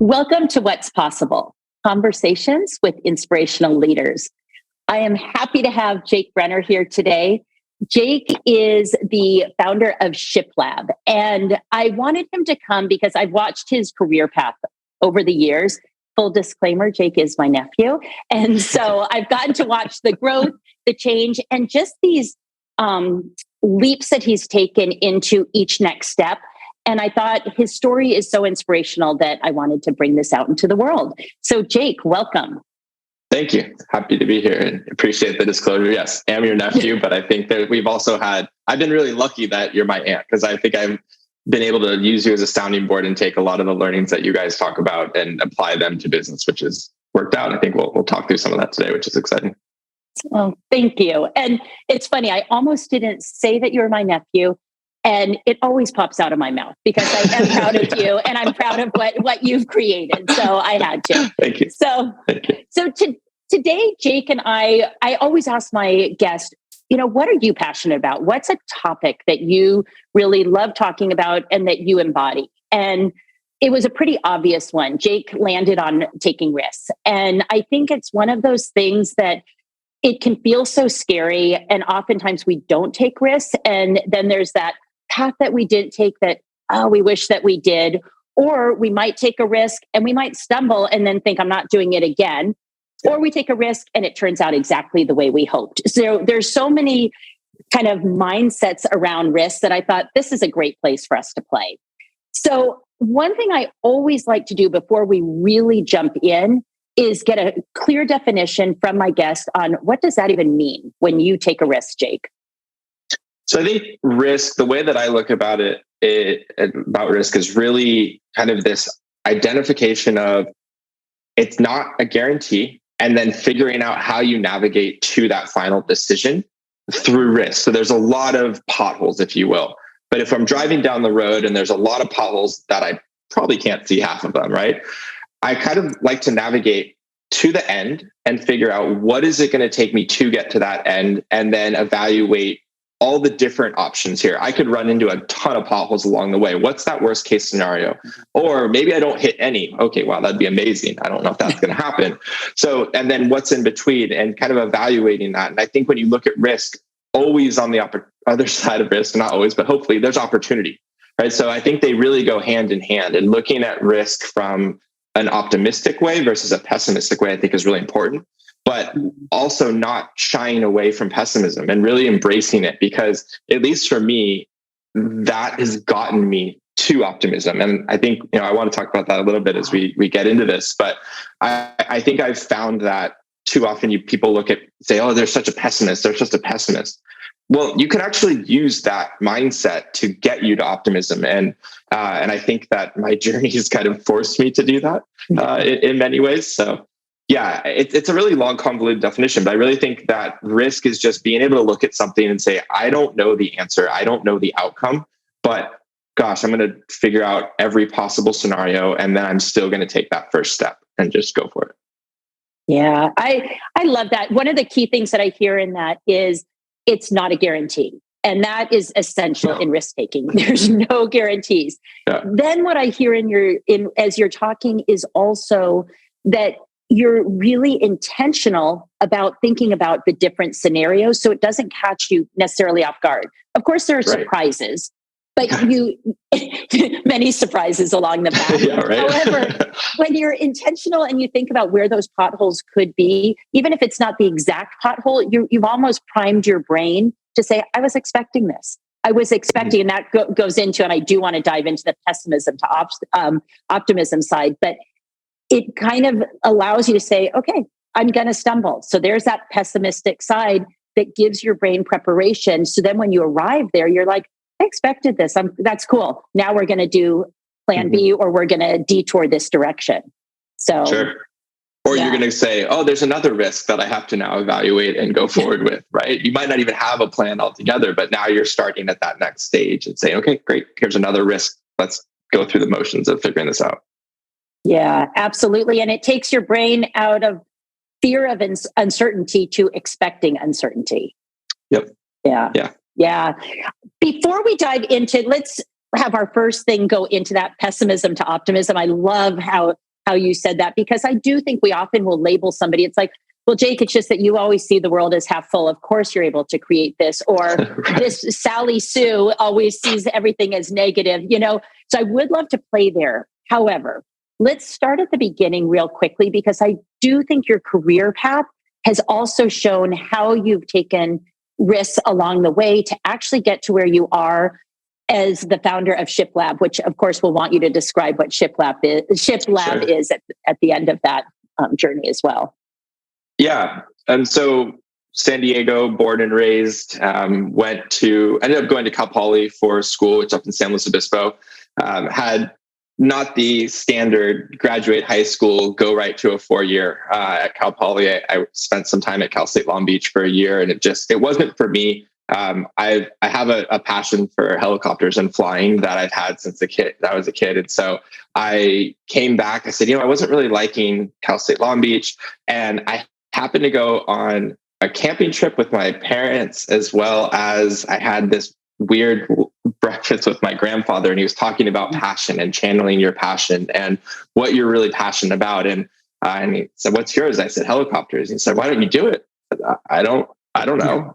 Welcome to What's Possible, conversations with inspirational leaders. I am happy to have Jake Brenner here today. Jake is the founder of ShipLab, and I wanted him to come because I've watched his career path over the years. Full disclaimer, Jake is my nephew. And so I've gotten to watch the growth, the change, and just these leaps that he's taken into each next step. And I thought his story is so inspirational that I wanted to bring this out into the world. So Jake, welcome. Thank you. Happy to be here and appreciate the disclosure. Yes, I am your nephew, but I think that I've been really lucky that you're my aunt, because I think I've been able to use you as a sounding board and take a lot of the learnings that you guys talk about and apply them to business, which has worked out. I think we'll talk through some of that today, which is exciting. Well, thank you. And it's funny, I almost didn't say that you're my nephew. And it always pops out of my mouth because I am proud of you and I'm proud of what you've created. So I had to. Thank you. Thank you. So today, Jake and I always ask my guest, what are you passionate about? What's a topic that you really love talking about and that you embody? And it was a pretty obvious one. Jake landed on taking risks. And I think it's one of those things that it can feel so scary. And oftentimes we don't take risks. And then there's that path that we didn't take that, we wish that we did, or we might take a risk and we might stumble and then think I'm not doing it again, or we take a risk and it turns out exactly the way we hoped. So there's so many kind of mindsets around risk that I thought this is a great place for us to play. So one thing I always like to do before we really jump in is get a clear definition from my guest on what does that even mean when you take a risk, Jake? So I think risk, the way that I look about about risk is really kind of this identification of it's not a guarantee, and then figuring out how you navigate to that final decision through risk. So there's a lot of potholes, if you will. But if I'm driving down the road and there's a lot of potholes that I probably can't see half of them, right? I kind of like to navigate to the end and figure out what is it going to take me to get to that end, and then evaluate all the different options here. I could run into a ton of potholes along the way. What's that worst case scenario? Or maybe I don't hit any. Okay, wow, that'd be amazing. I don't know if that's going to happen. So, and then what's in between, and kind of evaluating that. And I think when you look at risk, always on the other side of risk, not always, but hopefully there's opportunity, right? So I think they really go hand in hand, and looking at risk from an optimistic way versus a pessimistic way, I think is really important. But also not shying away from pessimism and really embracing it, because at least for me, that has gotten me to optimism. And I think, I want to talk about that a little bit as we get into this, but I think I've found that too often people say, oh, they're such a pessimist. They're just a pessimist. Well, you can actually use that mindset to get you to optimism. And I think that my journey has kind of forced me to do that in many ways. So yeah, it's a really long, convoluted definition, but I really think that risk is just being able to look at something and say, I don't know the answer. I don't know the outcome, but gosh, I'm going to figure out every possible scenario. And then I'm still going to take that first step and just go for it. Yeah, I love that. One of the key things that I hear in that is it's not a guarantee. And that is essential in risk taking. There's no guarantees. Yeah. Then what I hear as you're talking is also that you're really intentional about thinking about the different scenarios, so it doesn't catch you necessarily off guard. Of course, there are surprises, but many surprises along the path. Yeah, right. However, when you're intentional and you think about where those potholes could be, even if it's not the exact pothole, you've almost primed your brain to say, I was expecting this. I was expecting, and that goes into, and I do want to dive into the pessimism to optimism side, but it kind of allows you to say, okay, I'm going to stumble. So there's that pessimistic side that gives your brain preparation. So then when you arrive there, you're like, I expected this. That's cool. Now we're going to do plan B, or we're going to detour this direction. So, sure. Or you're going to say, oh, there's another risk that I have to now evaluate and go forward with, right? You might not even have a plan altogether, but now you're starting at that next stage and saying, okay, great. Here's another risk. Let's go through the motions of figuring this out. Yeah, absolutely. And it takes your brain out of fear of uncertainty to expecting uncertainty. Yep. Yeah. Before we dive into, let's have our first thing go into that pessimism to optimism. I love how how you said that, because I do think we often will label somebody. It's like, well, Jake, it's just that you always see the world as half full. Of course you're able to create this. Or Right. this Sally Sue always sees everything as negative, So I would love to play there. However, let's start at the beginning real quickly, because I do think your career path has also shown how you've taken risks along the way to actually get to where you are as the founder of ShipLab, which of course we'll want you to describe what ShipLab is. Sure. Is at the end of that journey as well. Yeah. And so San Diego, born and raised, ended up going to Cal Poly for school, which is up in San Luis Obispo. Had not the standard graduate high school, go right to a 4-year at Cal Poly. I spent some time at Cal State Long Beach for a year, and it wasn't for me. I have a passion for helicopters and flying that I've had since I was a kid. And so I came back, I said, I wasn't really liking Cal State Long Beach. And I happened to go on a camping trip with my parents, as well as I had this weird breakfast with my grandfather, and he was talking about passion and channeling your passion and what you're really passionate about. And he said, "What's yours?" I said, "Helicopters." He said, "Why don't you do it?" I don't know.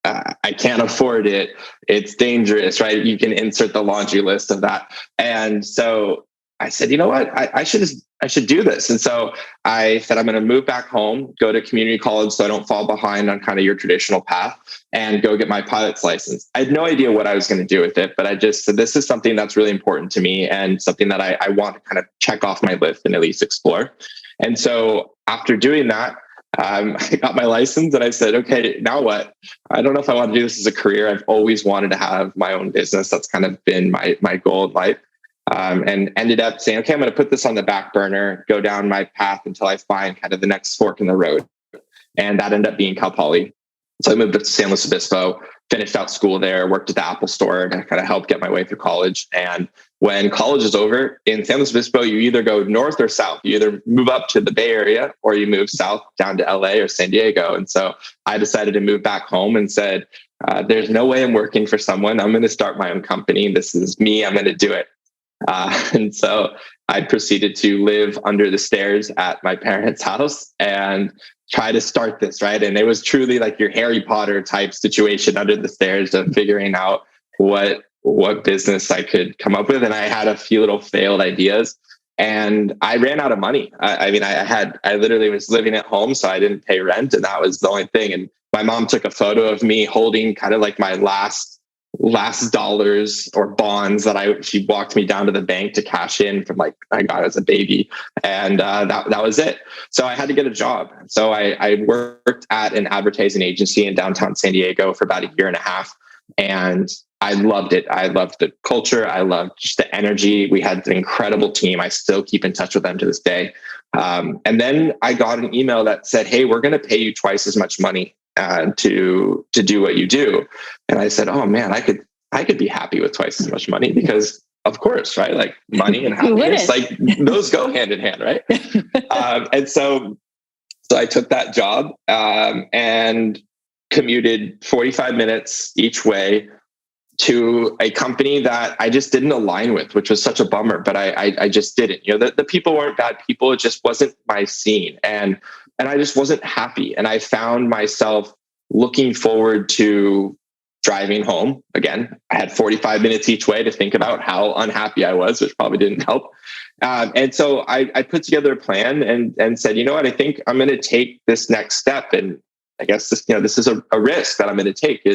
I can't afford it. It's dangerous, right? You can insert the laundry list of that. And so I said, you know what? I should do this. And so I said, I'm going to move back home, go to community college so I don't fall behind on kind of your traditional path, and go get my pilot's license. I had no idea what I was going to do with it, but I just said, this is something that's really important to me and something that I want to kind of check off my list and at least explore. And so after doing that, I got my license and I said, okay, now what? I don't know if I want to do this as a career. I've always wanted to have my own business. That's kind of been my goal in life. And ended up saying, okay, I'm going to put this on the back burner, go down my path until I find kind of the next fork in the road. And that ended up being Cal Poly. So I moved up to San Luis Obispo, finished out school there, worked at the Apple Store to kind of help get my way through college. And when college is over in San Luis Obispo, you either go north or south. You either move up to the Bay Area or you move south down to LA or San Diego. And so I decided to move back home and said, there's no way I'm working for someone. I'm going to start my own company. This is me. I'm going to do it. And so I proceeded to live under the stairs at my parents' house and try to start this, right? And it was truly like your Harry Potter type situation under the stairs of figuring out what business I could come up with. And I had a few little failed ideas and I ran out of money. I literally was living at home, so I didn't pay rent, and that was the only thing. And my mom took a photo of me holding kind of like my last dollars or bonds that she walked me down to the bank to cash in from, like, I got as a baby. And that was it. So I had to get a job. So I worked at an advertising agency in downtown San Diego for about a year and a half. And I loved it. I loved the culture. I loved just the energy. We had an incredible team. I still keep in touch with them to this day. And then I got an email that said, hey, we're going to pay you twice as much money to do what you do. And I said, oh man, I could be happy with twice as much money, because of course, right? Like money and happiness, like those go hand in hand, right? And so I took that job and commuted 45 minutes each way to a company that I just didn't align with, which was such a bummer, but I just didn't. The people weren't bad people. It just wasn't my scene. And I just wasn't happy. And I found myself looking forward to driving home. Again, I had 45 minutes each way to think about how unhappy I was, which probably didn't help. And so I put together a plan and said, you know what, I think I'm going to take this next step. And I guess this is a risk that I'm going to take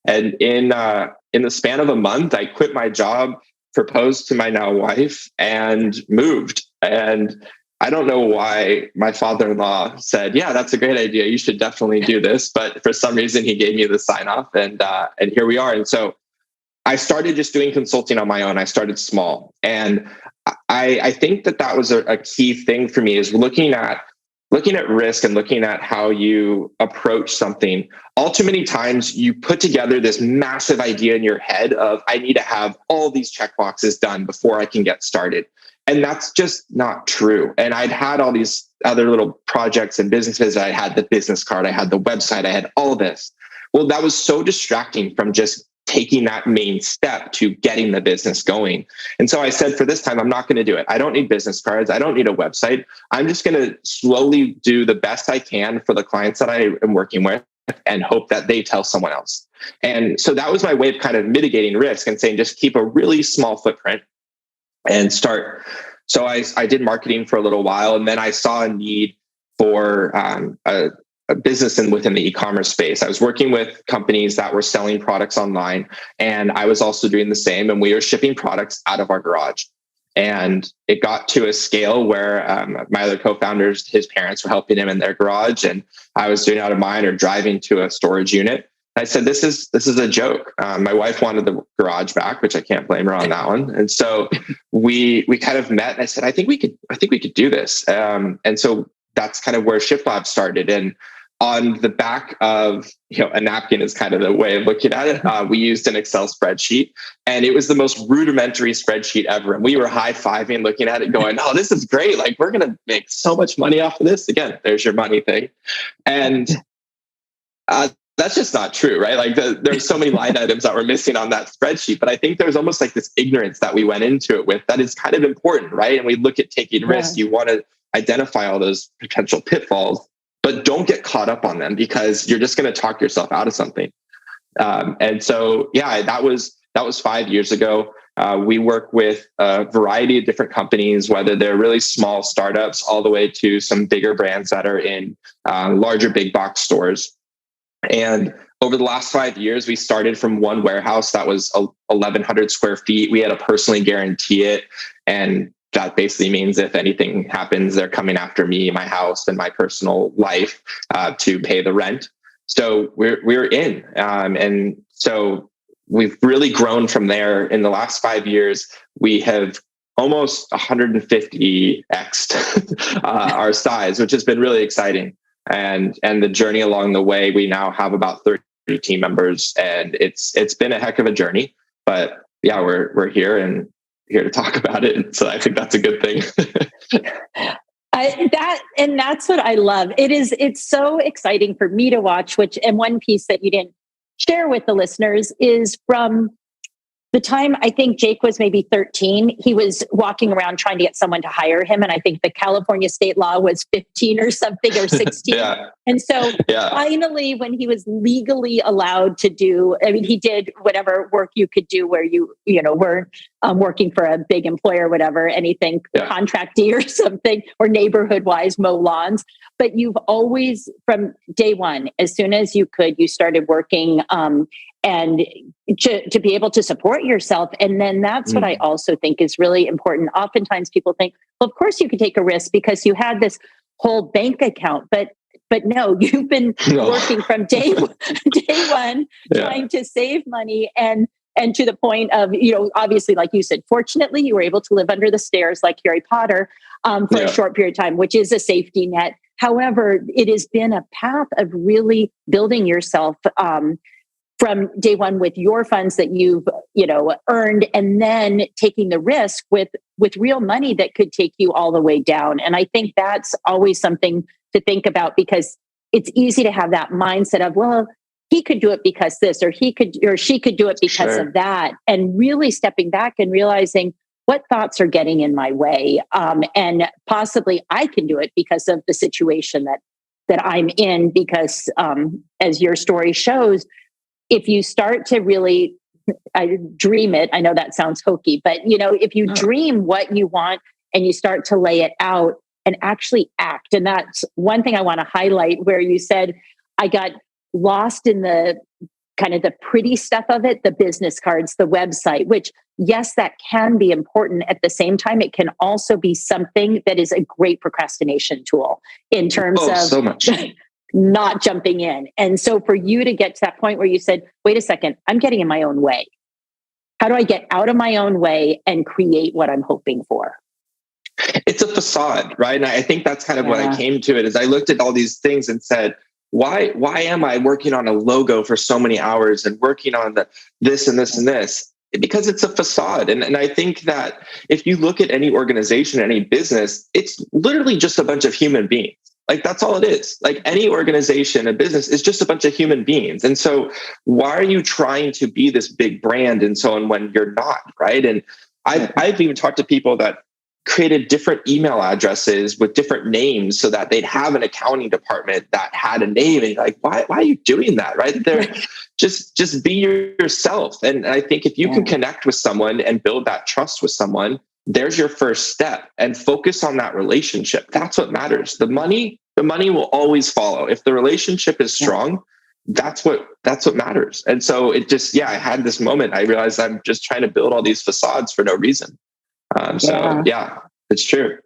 and in the span of a month, I quit my job, proposed to my now wife, and moved. And I don't know why my father-in-law said, yeah, that's a great idea. You should definitely do this. But for some reason, he gave me the sign off, and here we are. And so I started just doing consulting on my own. I started small. And I think that was a key thing for me, is looking at risk and looking at how you approach something. All too many times you put together this massive idea in your head of, I need to have all these checkboxes done before I can get started. And that's just not true. And I'd had all these other little projects and businesses. I had the business card, I had the website, I had all this. Well, that was so distracting from just taking that main step to getting the business going. And so I said, for this time, I'm not going to do it. I don't need business cards. I don't need a website. I'm just going to slowly do the best I can for the clients that I am working with and hope that they tell someone else. And so that was my way of kind of mitigating risk and saying, just keep a really small footprint and start. So I did marketing for a little while, and then I saw a need for a business within the e-commerce space. I was working with companies that were selling products online, and I was also doing the same. And we were shipping products out of our garage. And it got to a scale where my other co-founders, his parents were helping him in their garage, and I was doing it out of mine or driving to a storage unit. I said, this is a joke. My wife wanted the garage back, which I can't blame her on that one. And so we kind of met, and I said, I think we could do this. And so that's kind of where ShiftLab started. And on the back of, a napkin is kind of the way of looking at it. We used an Excel spreadsheet, and it was the most rudimentary spreadsheet ever. And we were high-fiving, looking at it going, oh, this is great. Like, we're going to make so much money off of this. Again, there's your money thing. And that's just not true, right? Like there's so many line items that were missing on that spreadsheet, but I think there's almost like this ignorance that we went into it with that is kind of important, right? And we look at taking risks. You want to identify all those potential pitfalls, but don't get caught up on them because you're just going to talk yourself out of something. And so, that was 5 years ago. We work with a variety of different companies, whether they're really small startups all the way to some bigger brands that are in larger big box stores. And over the last 5 years, we started from one warehouse that was 1,100 square feet. We had to personally guarantee it. And that basically means if anything happens, they're coming after me, my house, and my personal life to pay the rent. So we're in. And so we've really grown from there. In the last 5 years, we have almost 150x'd our size, which has been really exciting. And the journey along the way, we now have about 30 team members, and it's been a heck of a journey. But yeah, we're here and here to talk about it. So I think that's a good thing. That's what I love. It's so exciting for me to watch, and one piece that you didn't share with the listeners is from the time I think Jake was maybe 13, he was walking around trying to get someone to hire him. And I think the California state law was 15 or something or 16. And so finally, when he was legally allowed to do, he did whatever work you could do where you weren't working for a big employer, whatever, anything contracty or something, or neighborhood wise, mow lawns. But you've always, from day one, as soon as you could, you started working and to be able to support yourself. And then that's what I also think is really important. Oftentimes people think, well, of course you could take a risk because you had this whole bank account, but no, you've been working from day one, trying to save money and to the point of, obviously, like you said, fortunately, you were able to live under the stairs like Harry Potter for a short period of time, which is a safety net. However, it has been a path of really building yourself from day one with your funds that you've earned, and then taking the risk with real money that could take you all the way down. And I think that's always something to think about, because it's easy to have that mindset of, well, he could do it because this, or she could do it because of that, and really stepping back and realizing what thoughts are getting in my way, and possibly I can do it because of the situation that I'm in. Because as your story shows, if you start to really dream it, I know that sounds hokey, but if you dream what you want and you start to lay it out and actually act. And that's one thing I want to highlight, where you said, I got lost in the kind of the pretty stuff of it, the business cards, the website, which yes, that can be important. At the same time, it can also be something that is a great procrastination tool in terms of so much. Not jumping in. And so for you to get to that point where you said, wait a second, I'm getting in my own way. How do I get out of my own way and create what I'm hoping for? It's a facade, right? And I think that's kind of what I came to it, is I looked at all these things and said, why am I working on a logo for so many hours and working on this and this and this? Because it's a facade. And I think that if you look at any organization, any business, it's literally just a bunch of human beings. Like that's all it is. Like any organization, a business is just a bunch of human beings. And so why are you trying to be this big brand and so on when you're not, right? And I've even talked to people that created different email addresses with different names so that they'd have an accounting department that had a name. And like, why are you doing that? Right there, just be yourself. And I think if you can connect with someone and build that trust with someone, there's your first step, and focus on that relationship. That's what matters. The money will always follow. If the relationship is strong, that's what matters. And so it just, I had this moment. I realized I'm just trying to build all these facades for no reason. So it's true.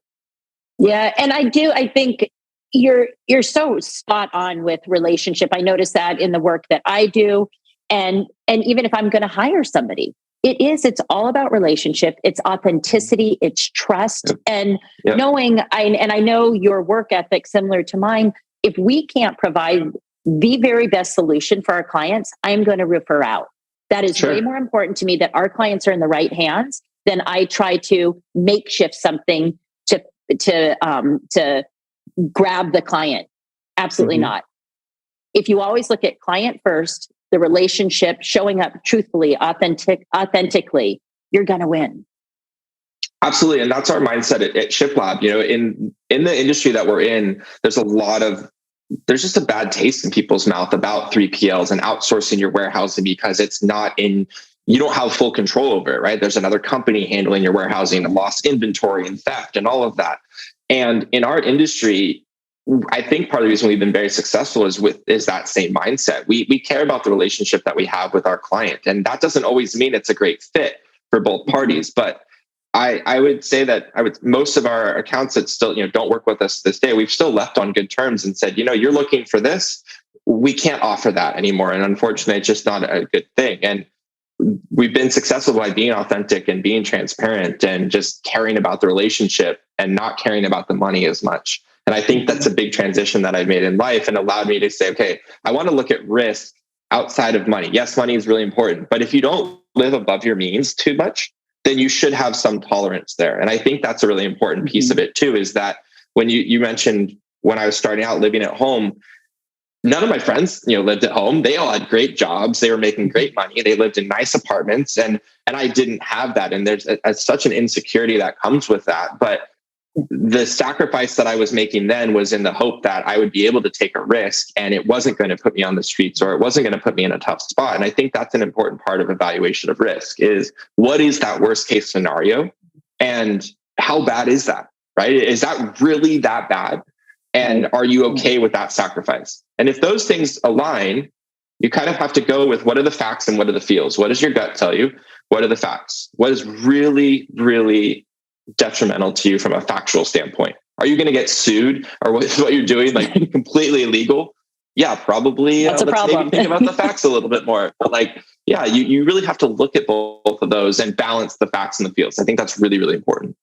Yeah. And I think you're so spot on with relationship. I notice that in the work that I do. And even if I'm going to hire somebody, it's all about relationship. It's authenticity, it's trust. And knowing, I know your work ethic similar to mine. If we can't provide the very best solution for our clients, I'm going to refer out. That is way more important to me, that our clients are in the right hands, than I try to makeshift something to grab the client. Absolutely not. If you always look at client first, the relationship, showing up truthfully, authentically, you're going to win. Absolutely. And that's our mindset at ShipLab. You know, in the industry that we're in, there's just a bad taste in people's mouth about 3PLs and outsourcing your warehousing because it's not you don't have full control over it, right? There's another company handling your warehousing and lost inventory and theft and all of that. And in our industry, I think part of the reason we've been very successful is that same mindset. We care about the relationship that we have with our client. And that doesn't always mean it's a great fit for both parties. But I would say that most of our accounts that still, don't work with us this day, we've still left on good terms and said, you're looking for this. We can't offer that anymore. And unfortunately, it's just not a good thing. And we've been successful by being authentic and being transparent and just caring about the relationship and not caring about the money as much. And I think that's a big transition that I've made in life and allowed me to say, okay, I want to look at risk outside of money. Yes, money is really important, but if you don't live above your means too much, then you should have some tolerance there. And I think that's a really important piece of it too, is that when you mentioned when I was starting out living at home, none of my friends, lived at home. They all had great jobs. They were making great money. They lived in nice apartments, and I didn't have that. And there's such an insecurity that comes with that. But the sacrifice that I was making then was in the hope that I would be able to take a risk, and it wasn't going to put me on the streets, or it wasn't going to put me in a tough spot. And I think that's an important part of evaluation of risk: is what is that worst case scenario, and how bad is that? Right? Is that really that bad? And are you okay with that sacrifice? And if those things align, you kind of have to go with what are the facts and what are the feels? What does your gut tell you? What are the facts? What is really, really detrimental to you from a factual standpoint? Are you going to get sued, or what you're doing like completely illegal? Yeah, probably. That's a let's problem. maybe think about the facts a little bit more. But you really have to look at both of those and balance the facts and the feels. I think that's really, really important.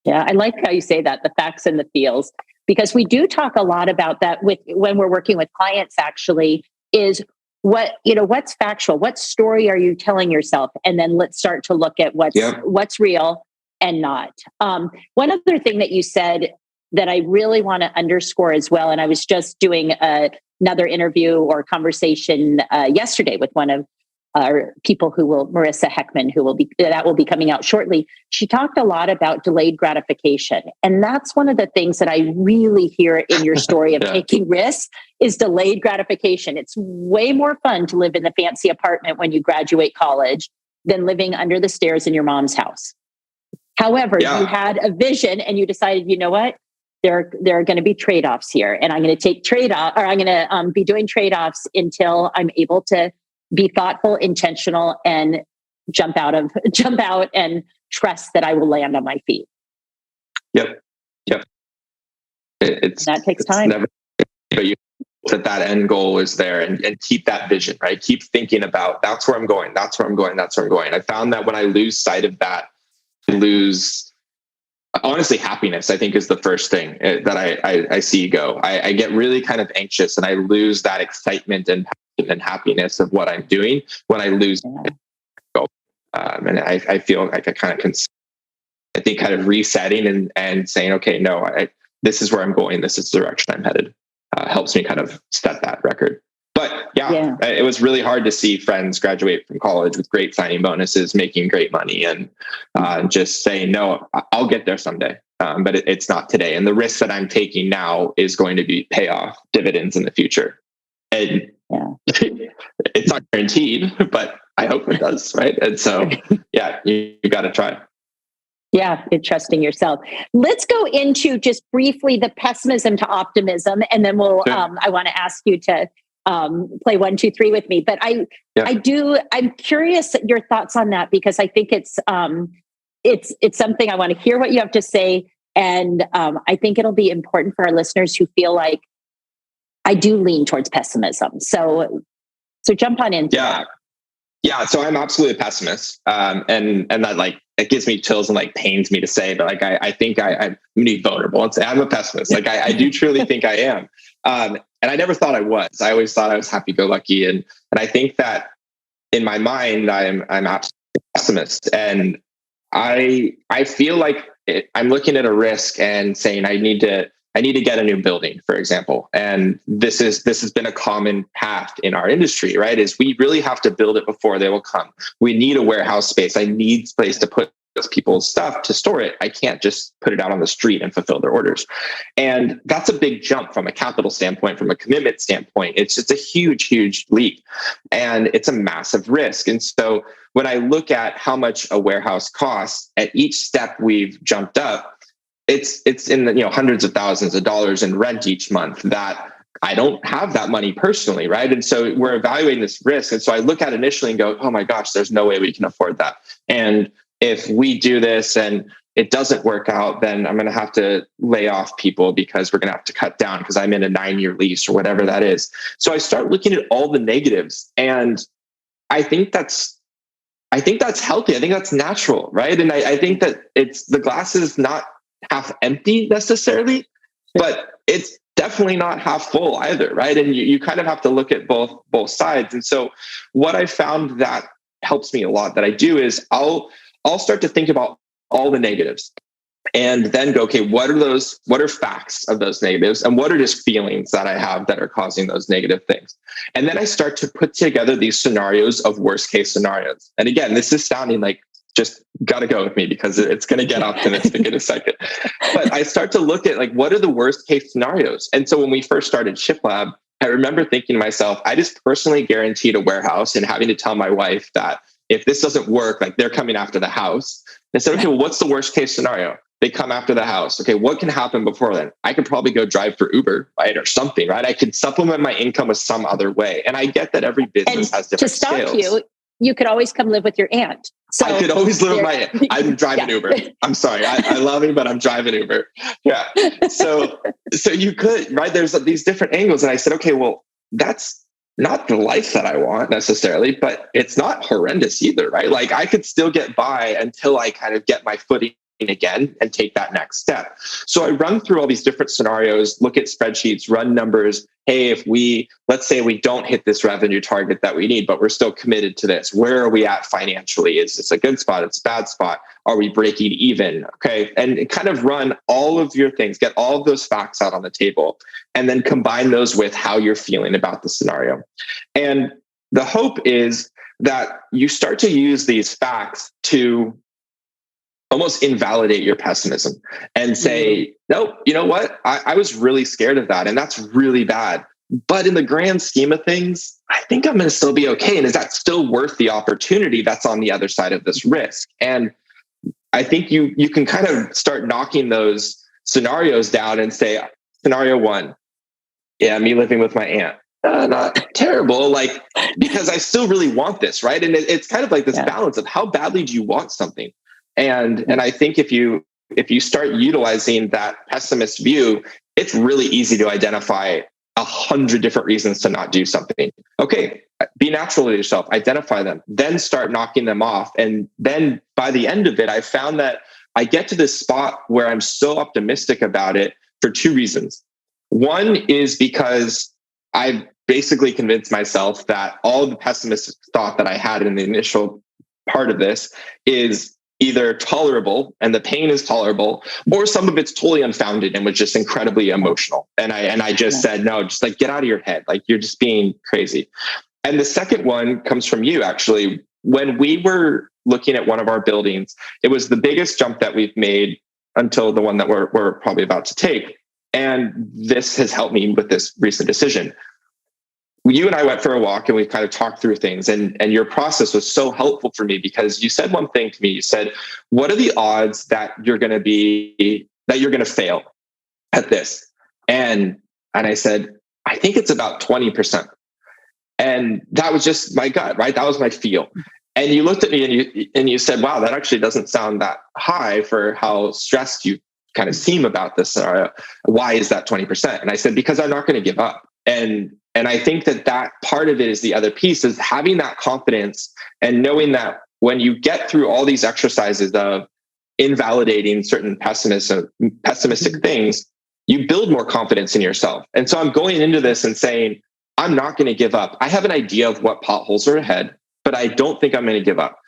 Yeah, I like how you say that, the facts and the feels, because we do talk a lot about that when we're working with clients, actually, is what's factual, what story are you telling yourself? And then let's start to look at what's real and not. One other thing that you said that I really want to underscore as well, and I was just doing another interview or conversation yesterday with one of our people Marissa Heckman, that will be coming out shortly. She talked a lot about delayed gratification. And that's one of the things that I really hear in your story of taking risks is delayed gratification. It's way more fun to live in the fancy apartment when you graduate college than living under the stairs in your mom's house. However, you had a vision and you decided, you know what? There are going to be trade-offs here, and I'm going to take I'm going to be doing trade-offs until I'm able to be thoughtful, intentional, and jump out and trust that I will land on my feet. Yep. That takes time. But that end goal is there, and keep that vision, right? Keep thinking about that's where I'm going. That's where I'm going. That's where I'm going. I found that when I lose sight of that, I lose. Honestly, happiness, I think, is the first thing that I see go. I get really kind of anxious, and I lose that excitement and happiness of what I'm doing when I lose go. And I feel like I kind of I think kind of resetting and saying, okay, no, this is where I'm going. This is the direction I'm headed. Helps me kind of set that record. But yeah, it was really hard to see friends graduate from college with great signing bonuses, making great money, and just saying, no, I'll get there someday. But it's not today. And the risk that I'm taking now is going to be pay off dividends in the future. And it's not guaranteed, but I hope it does. Right. And so, yeah, you got to try. Yeah, you're trusting yourself. Let's go into just briefly the pessimism to optimism, and then we'll. Sure. I want to ask you to play 1, 2, 3 with me. But I'm curious your thoughts on that, because I think it's something I want to hear what you have to say, and I think it'll be important for our listeners who feel like I do lean towards pessimism. So jump on into that. Yeah, so I'm absolutely a pessimist, and that like it gives me chills and like pains me to say, but like I think I'm really vulnerable and say I'm a pessimist. Like I do truly think I am, and I never thought I was. I always thought I was happy-go-lucky, and I think that in my mind I'm absolutely a pessimist, and I feel like I'm looking at a risk and saying I need to get a new building, for example. And this has been a common path in our industry, right? Is we really have to build it before they will come. We need a warehouse space. I need space to put people's stuff to store it. I can't just put it out on the street and fulfill their orders. And that's a big jump from a capital standpoint, from a commitment standpoint. It's a huge, huge leap. And it's a massive risk. And so when I look at how much a warehouse costs, at each step we've jumped up, it's in the hundreds of thousands of dollars in rent each month that I don't have that money personally, right? And so we're evaluating this risk. And so I look at it initially and go, oh my gosh, there's no way we can afford that. And if we do this and it doesn't work out, then I'm going to have to lay off people because we're going to have to cut down because I'm in a 9-year lease or whatever that is. So I start looking at all the negatives, and I think that's healthy. I think that's natural, right? And I think that the glass is not half empty necessarily, but it's definitely not half full either, right? And you kind of have to look at both sides. And so what I found that helps me a lot that I do is I'll start to think about all the negatives and then go, okay, what are facts of those negatives, and what are just feelings that I have that are causing those negative things? And then I start to put together these scenarios of worst case scenarios. And again, this is sounding like, just got to go with me because it's going to get optimistic in a second. But I start to look at like, what are the worst case scenarios? And so when we first started ShipLab, I remember thinking to myself, I just personally guaranteed a warehouse and having to tell my wife that if this doesn't work, like they're coming after the house. I said, okay, well, what's the worst case scenario? They come after the house. Okay, what can happen before then? I could probably go drive for Uber, right? Or something, right? I could supplement my income with some other way. And I get that every business has different scales. To stop you could always come live with your aunt. So I could always live with my aunt. I'm driving Uber. I'm sorry. I love you, but I'm driving Uber. Yeah. So you could, right? There's these different angles. And I said, okay, well, that's not the life that I want necessarily, but it's not horrendous either, right? Like I could still get by until I kind of get my footing again and take that next step. So I run through all these different scenarios, look at spreadsheets, run numbers. Hey, let's say we don't hit this revenue target that we need, but we're still committed to this. Where are we at financially? Is this a good spot? It's a bad spot. Are we breaking even? Okay. And kind of run all of your things, get all of those facts out on the table, and then combine those with how you're feeling about the scenario. And the hope is that you start to use these facts to almost invalidate your pessimism and say, no, you know what? I was really scared of that. And that's really bad. But in the grand scheme of things, I think I'm going to still be okay. And is that still worth the opportunity that's on the other side of this risk? And I think you can kind of start knocking those scenarios down and say, scenario 1, yeah, me living with my aunt. Not terrible, like, because I still really want this, right? And it's kind of like this balance of how badly do you want something? And I think if you start utilizing that pessimist view, it's really easy to identify 100 different reasons to not do something. Okay, be natural to yourself, identify them, then start knocking them off. And then by the end of it, I found that I get to this spot where I'm so optimistic about it for 2 reasons. One is because I've basically convinced myself that all the pessimistic thought that I had in the initial part of this is either tolerable and the pain is tolerable, or some of it's totally unfounded and was just incredibly emotional. And I just said, no, just like get out of your head. Like you're just being crazy. And the second one comes from you, actually. When we were looking at one of our buildings, it was the biggest jump that we've made until the one that we're probably about to take. And this has helped me with this recent decision. You and I went for a walk and we kind of talked through things, and your process was so helpful for me because you said one thing to me. You said, what are the odds that you're going to fail at this? And I said, I think it's about 20%. And that was just my gut, right? That was my feel. And you looked at me and you said, wow, that actually doesn't sound that high for how stressed you kind of seem about this scenario. Why is that 20%? And I said, because I'm not going to give up. And I think that part of it is the other piece, is having that confidence and knowing that when you get through all these exercises of invalidating certain pessimistic things, you build more confidence in yourself. And so I'm going into this and saying, I'm not going to give up. I have an idea of what potholes are ahead, but I don't think I'm going to give up.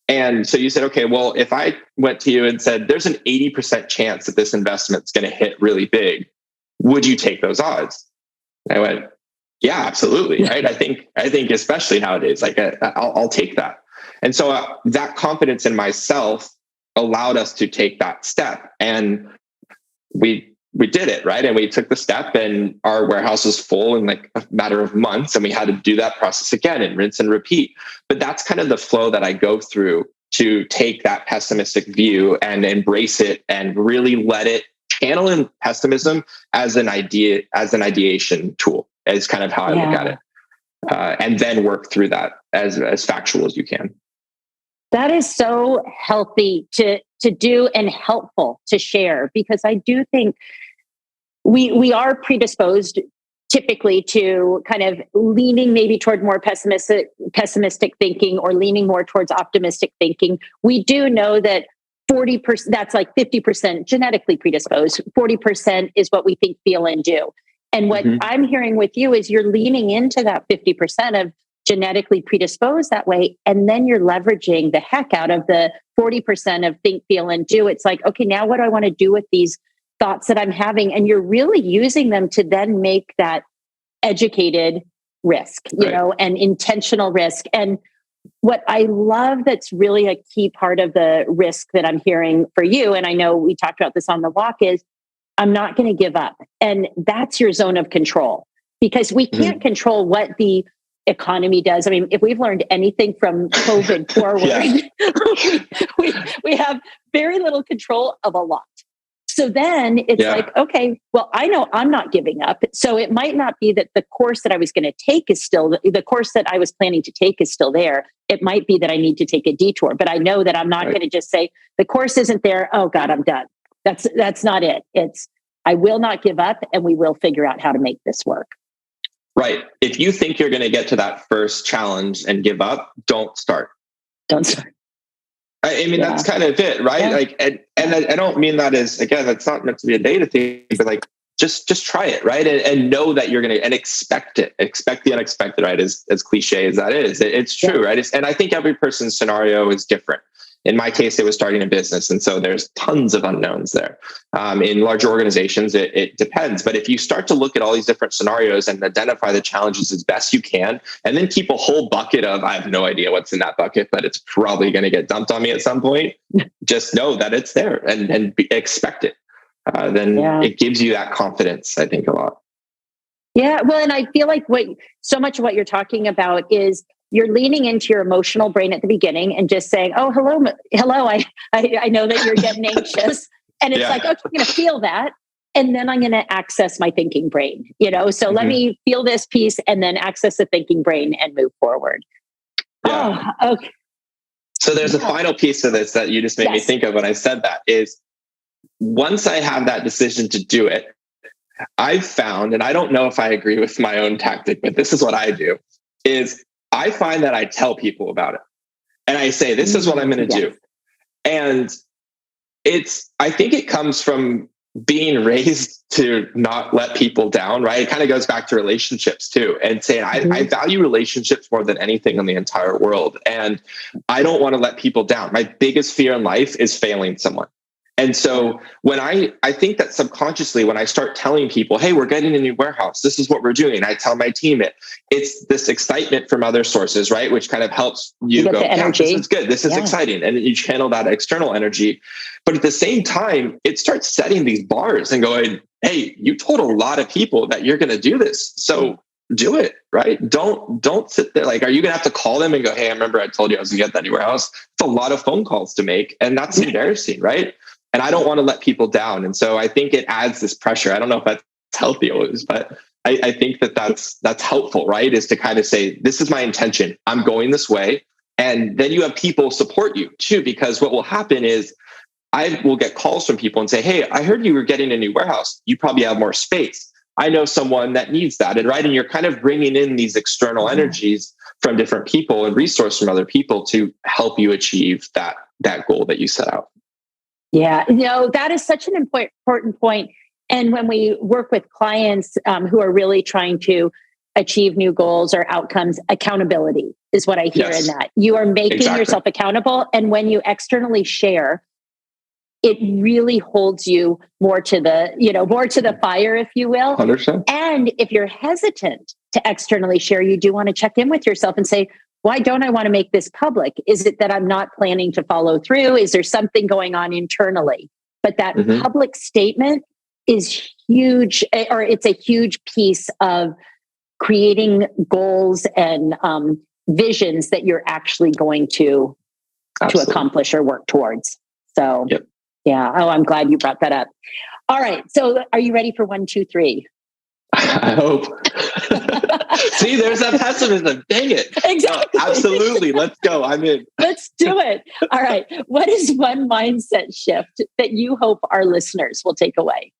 And so you said, okay, well, if I went to you and said, there's an 80% chance that this investment's going to hit really big, would you take those odds? And I went, yeah, absolutely. Right. I think especially nowadays, like I'll take that. And so that confidence in myself allowed us to take that step, and we did it. Right. And we took the step, and our warehouse was full in like a matter of months, and we had to do that process again and rinse and repeat. But that's kind of the flow that I go through to take that pessimistic view and embrace it and really let it channel in pessimism as an ideation tool. Is kind of how I look at it, and then work through that as factual as you can. That is so healthy to do and helpful to share, because I do think we are predisposed typically to kind of leaning maybe toward more pessimistic thinking, or leaning more towards optimistic thinking. We do know that 40%, that's like 50% genetically predisposed. 40% is what we think, feel, and do. And what I'm hearing with you is you're leaning into that 50% of genetically predisposed that way. And then you're leveraging the heck out of the 40% of think, feel, and do. It's like, okay, now what do I want to do with these thoughts that I'm having? And you're really using them to then make that educated risk, you know, and intentional risk. And what I love that's really a key part of the risk that I'm hearing for you, and I know we talked about this on the walk, is I'm not going to give up. And that's your zone of control, because we can't control what the economy does. I mean, if we've learned anything from COVID forward, we have very little control of a lot. So then it's like, okay, well, I know I'm not giving up. So it might not be that the course that I was going to take is still, the course that I was planning to take is still there. It might be that I need to take a detour, but I know that I'm not going to just say the course isn't there. Oh God, I'm done. That's not it. It's, I will not give up, and we will figure out how to make this work. Right. If you think you're going to get to that first challenge and give up, don't start. Don't start. I mean, that's kind of it, right? Yeah. Like, and I don't mean that as, again, that's not meant to be a data thing, but like, just try it, right? And know that you're going to, and expect it. Expect the unexpected, right? As cliche as that is, it's true, right? And I think every person's scenario is different. In my case, it was starting a business. And so there's tons of unknowns there. In larger organizations, it depends. But if you start to look at all these different scenarios and identify the challenges as best you can, and then keep a whole bucket of, I have no idea what's in that bucket, but it's probably going to get dumped on me at some point, just know that it's there and expect it. Then it gives you that confidence, I think, a lot. Yeah. Well, and I feel like so much of what you're talking about is you're leaning into your emotional brain at the beginning and just saying, oh, hello. I know that you're getting anxious. And it's like, okay, I'm going to feel that. And then I'm going to access my thinking brain, so let me feel this piece and then access the thinking brain and move forward. Yeah. Oh, okay. So there's a final piece of this that you just made me think of when I said that is, once I have that decision to do it, I've found, and I don't know if I agree with my own tactic, but this is what I do, is I find that I tell people about it and I say, this is what I'm going to do. And I think it comes from being raised to not let people down, right? It kind of goes back to relationships too, and saying, I value relationships more than anything in the entire world. And I don't want to let people down. My biggest fear in life is failing someone. And so when I think that subconsciously, when I start telling people, hey, we're getting a new warehouse, this is what we're doing, I tell my team it's this excitement from other sources, right? Which kind of helps you go, yeah, this is good, this is exciting. And you channel that external energy. But at the same time, it starts setting these bars and going, hey, you told a lot of people that you're going to do this. So do it, right? Don't sit there. Like, are you going to have to call them and go, hey, I remember I told you I was going to get that new warehouse? It's a lot of phone calls to make. And that's embarrassing, right? And I don't want to let people down. And so I think it adds this pressure. I don't know if that's healthy always, but I think that's helpful, right? Is to kind of say, this is my intention. I'm going this way. And then you have people support you too, because what will happen is I will get calls from people and say, hey, I heard you were getting a new warehouse. You probably have more space. I know someone that needs that. And right. And you're kind of bringing in these external energies from different people and resource from other people to help you achieve that goal that you set out. Yeah, that is such an important point. And when we work with clients who are really trying to achieve new goals or outcomes, accountability is what I hear in that. You are making yourself accountable. And when you externally share, it really holds you more to the fire, if you will. 100%. And if you're hesitant to externally share, you do want to check in with yourself and say, why don't I want to make this public? Is it that I'm not planning to follow through? Is there something going on internally? But that public statement is huge, or it's a huge piece of creating goals and visions that you're actually going to accomplish or work towards. So, yeah. Oh, I'm glad you brought that up. All right. So are you ready for 1, 2, 3? I hope. See, there's that pessimism. Dang it. Exactly. No, absolutely. Let's go. I'm in. Let's do it. All right. What is one mindset shift that you hope our listeners will take away?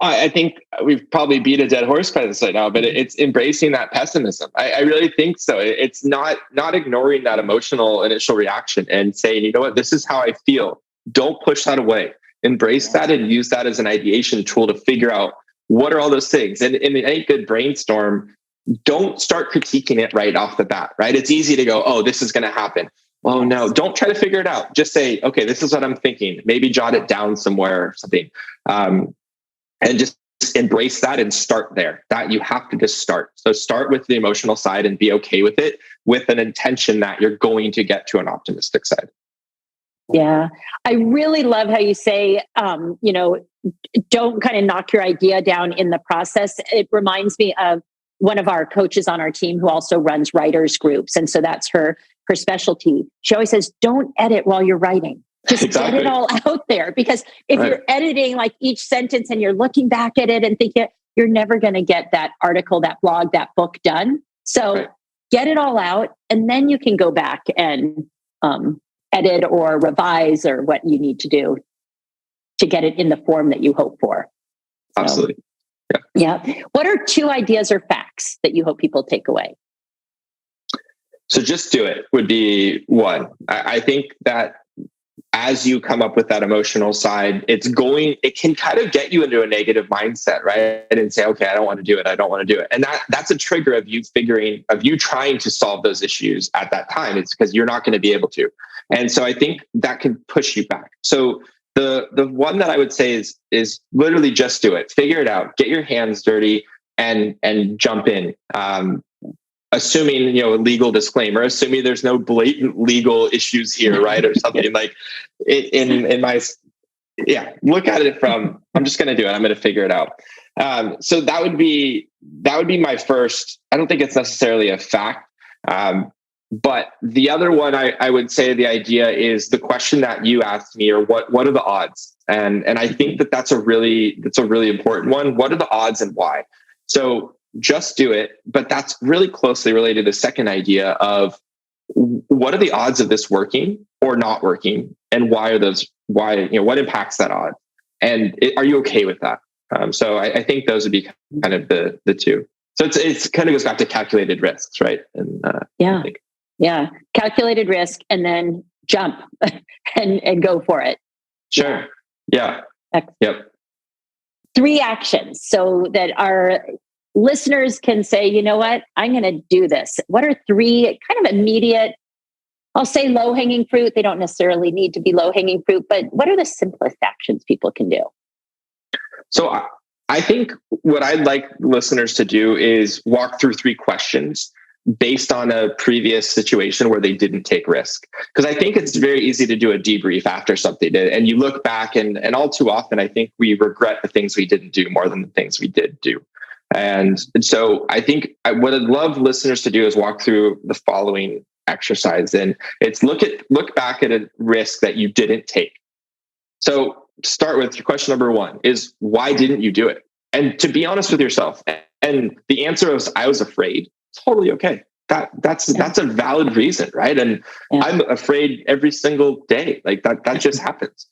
I think we've probably beat a dead horse by this right now, but it's embracing that pessimism. I really think so. It's not ignoring that emotional initial reaction and saying, you know what, this is how I feel. Don't push that away. Embrace that and use that as an ideation tool to figure out what are all those things. And in any good brainstorm, don't start critiquing it right off the bat, right? It's easy to go, oh, this is going to happen. Oh, no, don't try to figure it out. Just say, okay, this is what I'm thinking. Maybe jot it down somewhere or something. And just embrace that and start there. That you have to just start. So start with the emotional side and be okay with it, with an intention that you're going to get to an optimistic side. Yeah. I really love how you say, don't kind of knock your idea down in the process. It reminds me of one of our coaches on our team who also runs writers groups. And so that's her specialty. She always says, don't edit while you're writing. Just get it all out there. Because if you're editing like each sentence and you're looking back at it and thinking, you're never going to get that article, that blog, that book done. So get it all out. And then you can go back and edit or revise or what you need to do to get it in the form that you hope for. So, absolutely. Yeah. What are 2 ideas or facts that you hope people take away? So just do it would be one. I think that as you come up with that emotional side, it can kind of get you into a negative mindset, right? And say, okay, I don't want to do it. I don't want to do it. And that's a trigger of you trying to solve those issues at that time. It's because you're not going to be able to. And so I think that can push you back. So the one that I would say is literally just do it, figure it out, get your hands dirty and jump in. Assuming, a legal disclaimer, assuming there's no blatant legal issues here, right? Or something like look at it from, I'm just going to do it. I'm going to figure it out. So that would be my first. I don't think it's necessarily a fact. But the other one I would say the idea is the question that you asked me, or what are the odds? And I think that's a really important one. What are the odds and why? So just do it. But that's really closely related to the second idea of what are the odds of this working or not working? And what impacts that odd? And are you okay with that? So I think those would be kind of the 2. So it's kind of goes back to calculated risks, right? And yeah. Calculated risk and then jump and go for it. Sure. Yeah. Yep. 3 actions so that our listeners can say, you know what, I'm going to do this. What are 3 kind of immediate, I'll say low hanging fruit. They don't necessarily need to be low hanging fruit, but what are the simplest actions people can do? So I think what I'd like listeners to do is walk through 3 questions based on a previous situation where they didn't take risk. Because I think it's very easy to do a debrief after something did. And you look back and all too often, I think we regret the things we didn't do more than the things we did do. And so I think what I'd love listeners to do is walk through the following exercise. And it's look back at a risk that you didn't take. So start with question number 1 is, why didn't you do it? And to be honest with yourself. And the answer was, I was afraid. Totally okay. That's a valid reason, right? And I'm afraid every single day. Like that just happens.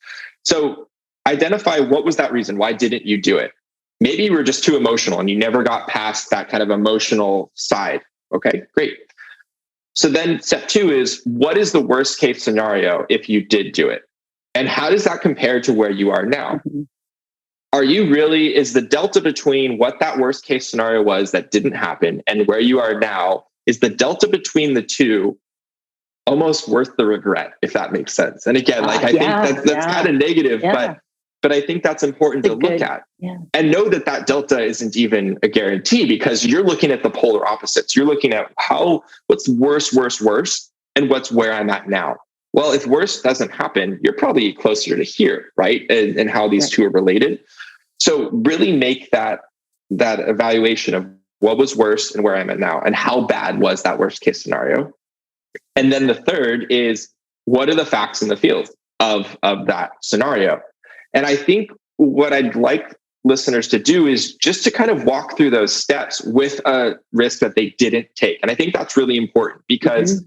So identify, what was that reason? Why didn't you do it? Maybe you were just too emotional and you never got past that kind of emotional side. Okay, great. So then step 2 is, what is the worst case scenario if you did do it? And how does that compare to where you are now? Is the delta between what that worst case scenario was that didn't happen and where you are now, is the delta between the 2 almost worth the regret, if that makes sense? And again, I think that's kind of negative, but I think that's important to look at and know that delta isn't even a guarantee, because you're looking at the polar opposites. You're looking at what's worse, and what's where I'm at now. Well, if worse doesn't happen, you're probably closer to here, right? And how these 2 are related. So really make that evaluation of what was worse and where I'm at now, and how bad was that worst case scenario. And then the third is, what are the facts in the field of that scenario? And I think what I'd like listeners to do is just to kind of walk through those steps with a risk that they didn't take. And I think that's really important, because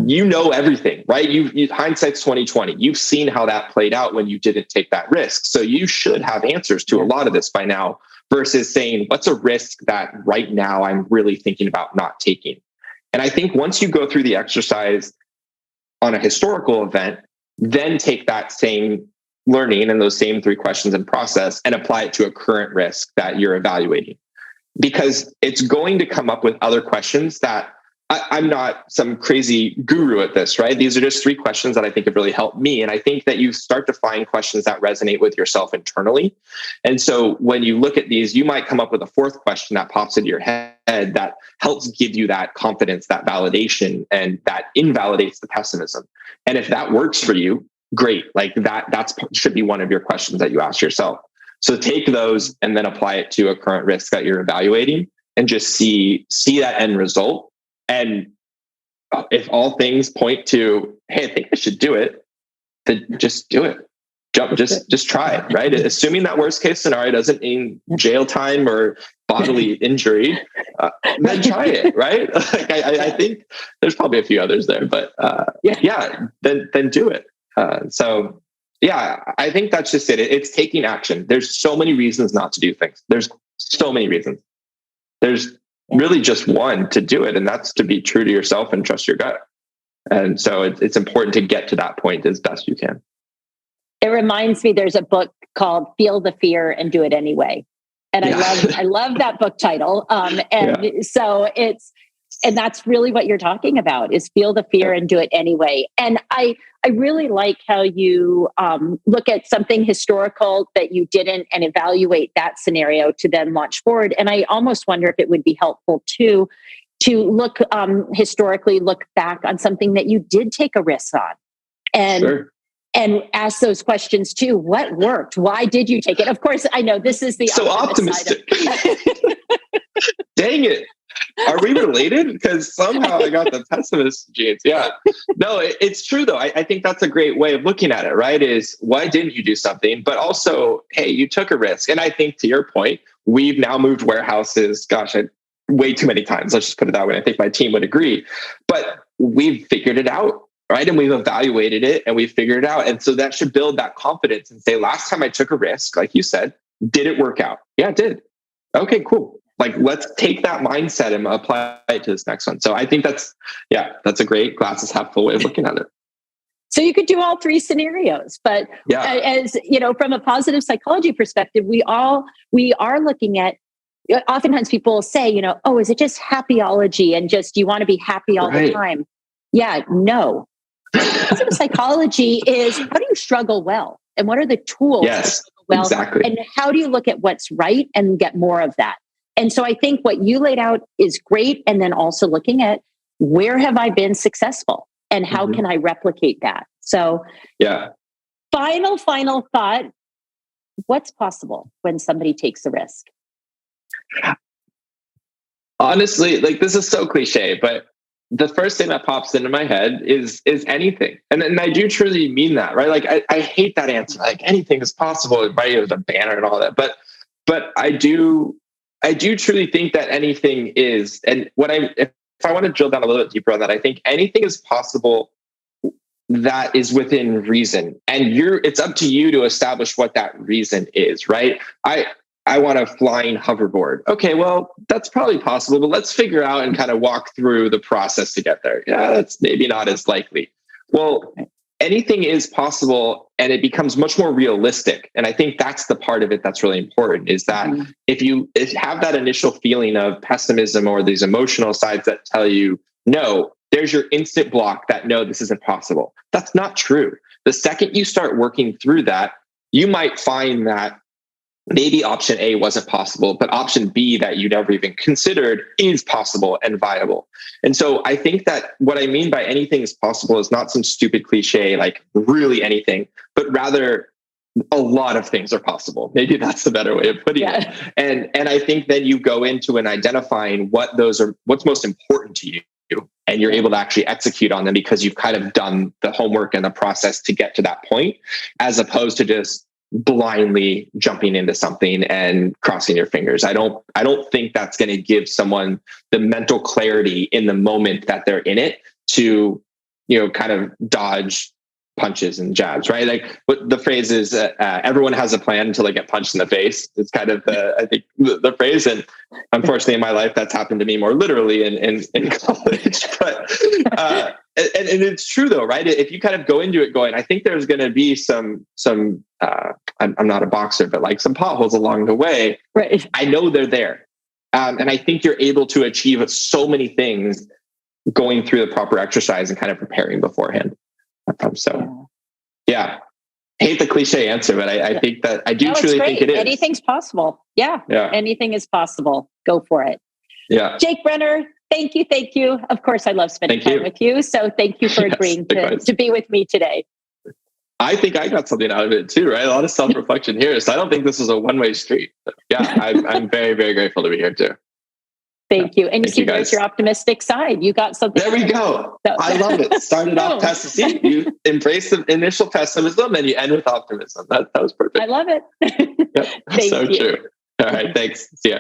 you know everything, right? Hindsight's 2020. You've seen how that played out when you didn't take that risk. So you should have answers to a lot of this by now, versus saying, what's a risk that right now I'm really thinking about not taking? And I think once you go through the exercise on a historical event, then take that same learning and those same 3 questions and process and apply it to a current risk that you're evaluating. Because it's going to come up with other questions that I'm not some crazy guru at this, right? These are just 3 questions that I think have really helped me. And I think that you start to find questions that resonate with yourself internally. And so when you look at these, you might come up with a 4th question that pops into your head that helps give you that confidence, that validation, and that invalidates the pessimism. And if that works for you, great. Like that should be one of your questions that you ask yourself. So take those and then apply it to a current risk that you're evaluating, and just see that end result. And if all things point to, hey, I think I should do it, then just do it. Just try it, right? Assuming that worst case scenario doesn't mean jail time or bodily injury, then try it, right? Like I think there's probably a few others there, but then do it. So I think that's just it. It's taking action. There's so many reasons not to do things. There's so many reasons. There's really just one to do it, and that's to be true to yourself and trust your gut. And so it's important to get to that point as best you can. It reminds me, there's a book called Feel the Fear and Do It Anyway. And I love that book title. So and that's really what you're talking about, is feel the fear and do it anyway. And I really like how you look at something historical that you didn't and evaluate that scenario to then launch forward. And I almost wonder if it would be helpful too, to look historically, look back on something that you did take a risk on. And ask those questions too. What worked? Why did you take it? Of course, I know this is the so optimistic. Dang it. Are we related? Because somehow I got the pessimist genes. Yeah. No, it's true though. I think that's a great way of looking at it, right? Is why didn't you do something? But also, hey, you took a risk. And I think to your point, we've now moved warehouses, way too many times. Let's just put it that way. I think my team would agree. But we've figured it out. Right. And we've evaluated it and we've figured it out. And so that should build that confidence and say, last time I took a risk, like you said, did it work out? Yeah, it did. Okay, cool. Like, let's take that mindset and apply it to this next one. So I think that's a great glasses half full way of looking at it. So you could do all three scenarios, but as you know, from a positive psychology perspective, we are looking at. Oftentimes, people say, you know, oh, is it just happyology and just you want to be happy all the time? Yeah, no. Positive psychology is how do you struggle well, and what are the tools to struggle well, exactly. and how do you look at what's right and get more of that? And so I think what you laid out is great, and then also looking at where have I been successful and how can I replicate that? So, final thought, what's possible when somebody takes a risk? Honestly, like this is so cliche, but the first thing that pops into my head is anything. And I do truly mean that, right? Like I hate that answer. Like anything is possible, right? With a banner and all that. But I do truly think that anything is. And if I want to drill down a little bit deeper on that, I think anything is possible that is within reason. And it's up to you to establish what that reason is, right? I want a flying hoverboard. Okay, well, that's probably possible, but let's figure out and kind of walk through the process to get there. Yeah, that's maybe not as likely. Well, anything is possible and it becomes much more realistic. And I think that's the part of it that's really important is that if you have that initial feeling of pessimism or these emotional sides that tell you, no, there's your instant block that, no, this isn't possible. That's not true. The second you start working through that, you might find that maybe option A wasn't possible, but option B that you never even considered is possible and viable. And so I think that what I mean by anything is possible is not some stupid cliche, like really anything, but rather a lot of things are possible. Maybe that's the better way of putting it. And I think then you go into and identifying what's most important to you. And you're able to actually execute on them because you've kind of done the homework and the process to get to that point, as opposed to just blindly jumping into something and crossing your fingers. I don't think that's going to give someone the mental clarity in the moment that they're in it to, kind of dodge punches and jabs, right? Like what the phrase is, everyone has a plan until they get punched in the face. It's kind of I think the phrase. And unfortunately in my life, that's happened to me more literally in college, but, and it's true though, right? If you kind of go into it going, I think there's going to be some I'm not a boxer, but like some potholes along the way. Right. I know they're there. And I think you're able to achieve so many things going through the proper exercise and kind of preparing beforehand. Hate the cliche answer, but I think that I do truly think it is. Anything's possible. Yeah. Anything is possible. Go for it. Yeah. Jake Brenner, thank you. Of course, I love spending time with you. So thank you for agreeing to be with me today. I think I got something out of it too, right? A lot of self-reflection here. So I don't think this is a one-way street. I'm very, very grateful to be here too. Thank you. And you see, there's your optimistic side. You got something. There we go. I love it. Started off pessimism. You embrace the initial pessimism and you end with optimism. That was perfect. I love it. Thank you. True. All right. Thanks. See ya.